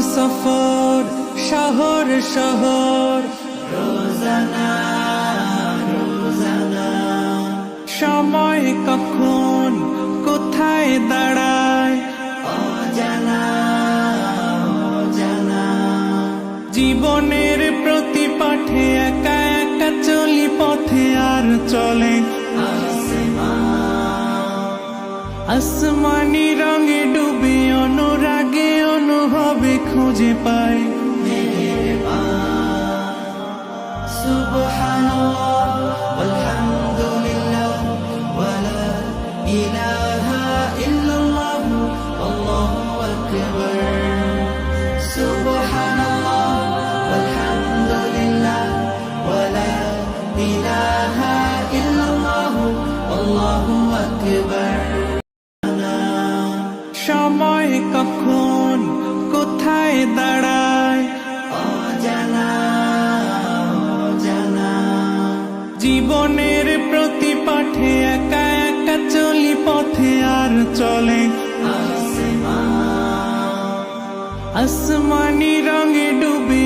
সফর শহর শহর রোজানা রোজানা সময় কখন কোথায় দাঁড়ায় অজানা অজানা জীবনের প্রতি পাঠে একা একা চলি পথে আর চলে আসমানি রঙে ডুবে অনুরাগে অনুভবে খুঁজে পাই সুবহানাল্লাহ ওয়ালহামদুলিল্লাহ ওয়ালা ইলাহা ইল্লাল্লাহ আল্লাহু আকবার সুবহানাল্লাহ ওয়ালহামদুলিল্লাহ ওয়ালা ইলাহা ইল্লাল্লাহ আল্লাহু আকবার সময় কখন কোথায় দাঁড়ায় অজানা অজানা জীবনের প্রতি পাঠে একা একা চলি পথে আর চলে আসমানি রঙে ডুবে